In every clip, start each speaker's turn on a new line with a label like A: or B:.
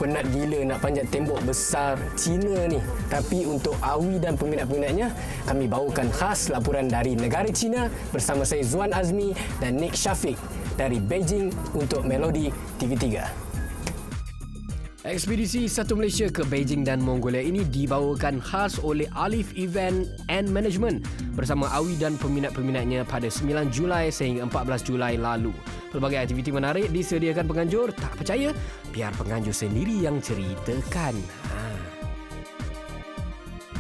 A: Penat gila nak panjat tembok besar China ni. Tapi untuk Awi dan peminat-peminatnya, kami bawakan khas laporan dari negara China bersama saya Zuan Azmi dan Nick Syafiq dari Beijing untuk Melodi TV3. Ekspedisi Satu Malaysia ke Beijing dan Mongolia ini dibawakan khas oleh Alif Event and Management bersama Awi dan peminat-peminatnya pada 9 Julai sehingga 14 Julai lalu. Pelbagai aktiviti menarik disediakan penganjur. Tak percaya? Biar penganjur sendiri yang ceritakan.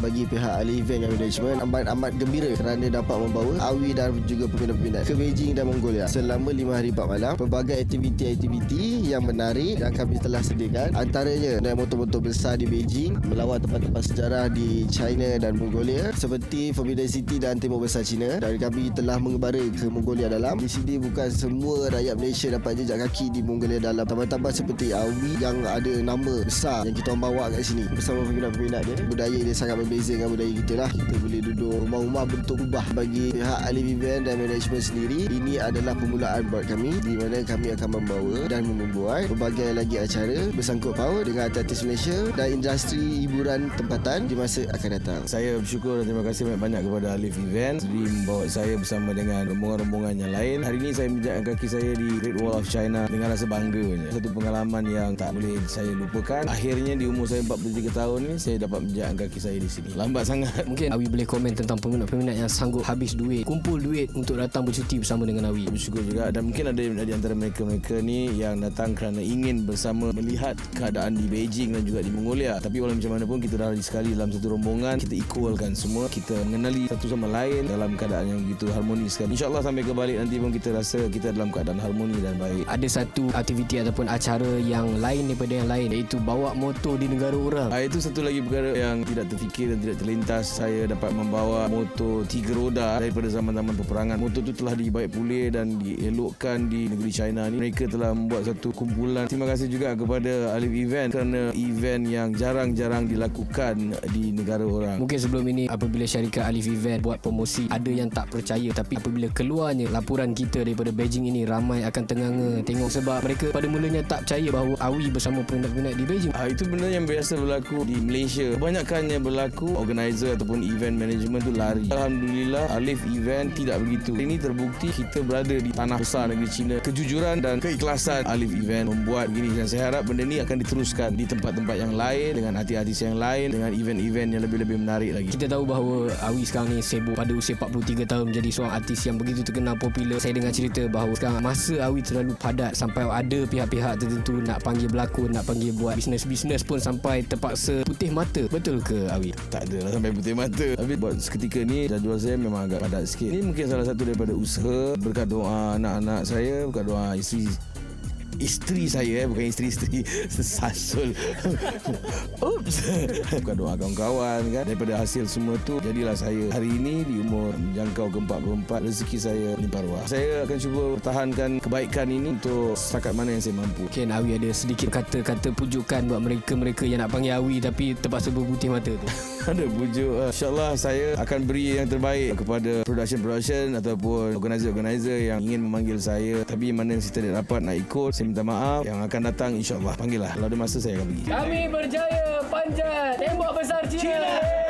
B: Bagi pihak ahli event dan management amat gembira kerana dapat membawa Awi dan juga peminat-peminat ke Beijing dan Mongolia selama 5 hari 4 malam. Pelbagai aktiviti-aktiviti yang menarik yang kami telah sediakan, antaranya naik motor-motor besar di Beijing, melawat tempat-tempat sejarah di China dan Mongolia seperti Forbidden City dan Tembok Besar China, dan kami telah mengembara ke Mongolia dalam. Di sini bukan semua rakyat Malaysia dapat jejak kaki di Mongolia dalam. Tambah-tambah seperti Awi yang ada nama besar yang kita bawa kat sini bersama peminat-peminat dia. Budaya dia sangat berbeza dengan budaya kita lah. Kita boleh duduk rumah-rumah bentuk kubah. Bagi pihak Alif Event dan Management sendiri, ini adalah permulaan buat kami di mana kami akan membawa dan membuat berbagai lagi acara bersangkut paut dengan artis Malaysia dan industri hiburan tempatan di masa akan datang.
C: Saya bersyukur dan terima kasih banyak kepada Alif Event sudi membawa saya bersama dengan rombongan-rombongan yang lain. Hari ini saya menjejakkan kaki saya di Great Wall of China dengan rasa bangga. Satu pengalaman yang tak boleh saya lupakan. Akhirnya di umur saya 43 tahun ni saya dapat menjejakkan kaki saya di sini. Lambat sangat.
A: Mungkin Awi boleh komen tentang peminat-peminat yang sanggup habis duit, kumpul duit untuk datang bercuti bersama dengan Awi.
C: Bersyukur juga, dan mungkin ada di antara mereka ni yang datang kerana ingin bersama melihat keadaan di Beijing dan juga di Mongolia. Tapi walau macam mana pun kita dah sekali dalam satu rombongan, kita equalkan semua, kita mengenali satu sama lain dalam keadaan yang begitu harmonis sekali. InsyaAllah sampai ke balik nanti pun kita rasa kita dalam keadaan harmoni dan baik.
A: Ada satu aktiviti ataupun acara yang lain daripada yang lain, iaitu bawa motor di negara orang.
C: Itu satu lagi perkara yang tidak terfikir dan tidak terlintas. Saya dapat membawa motor 3 roda daripada zaman-zaman peperangan. Motor itu telah dibaik pulih dan dielokkan di negeri China ni. Mereka telah membuat satu kumpulan. Terima kasih juga kepada Alif Event kerana event yang jarang-jarang dilakukan di negara orang.
A: Mungkin sebelum ini apabila syarikat Alif Event buat promosi, ada yang tak percaya, tapi apabila keluarnya laporan kita daripada Beijing ini, ramai akan tenganga tengok sebab mereka pada mulanya tak percaya bahawa Awi bersama peminat-peminat di Beijing.
C: Itu benda yang biasa berlaku di Malaysia. Kebanyakannya berlaku organizer ataupun event management tu lari. Alhamdulillah Alif Event tidak begitu. Ini terbukti kita berada di tanah besar negeri China. Kejujuran dan keikhlasan Alif Event membuat begini, dan saya harap benda ni akan diteruskan di tempat-tempat yang lain dengan artis-artis yang lain, dengan event-event yang lebih-lebih menarik lagi.
A: Kita tahu bahawa Awi sekarang ni sibuk pada usia 43 tahun menjadi seorang artis yang begitu terkenal, popular. Saya dengar cerita bahawa sekarang masa Awi terlalu padat sampai ada pihak-pihak tertentu nak panggil berlakon, nak panggil buat bisnes-bisnes pun sampai terpaksa putih mata. Betul ke Awi?
C: Tak adalah sampai putih mata. Tapi buat seketika ni jadual saya memang agak padat sikit. Ini mungkin salah satu daripada usaha, berkat doa anak-anak saya, berkat doa isteri saya, bukan isteri-isteri sesasul. Oops. Bukan doa kawan-kawan kan. Daripada hasil semua tu, jadilah saya hari ini di umur menjangkau ke 44, rezeki saya limpah ruah. Saya akan cuba pertahankan kebaikan ini untuk setakat mana yang saya mampu.
A: Mungkin Awi ada sedikit kata-kata pujukan buat mereka-mereka yang nak panggil Awi tapi terpaksa berputih mata tu.
C: Ada pujuk. InsyaAllah saya akan beri yang terbaik kepada production ataupun organizer-organizer yang ingin memanggil saya, tapi mana saya tidak dapat nak ikut, saya minta maaf. Yang akan datang insyaAllah panggil lah. Kalau ada masa saya akan pergi.
A: Kami berjaya panjat Tembok Besar China.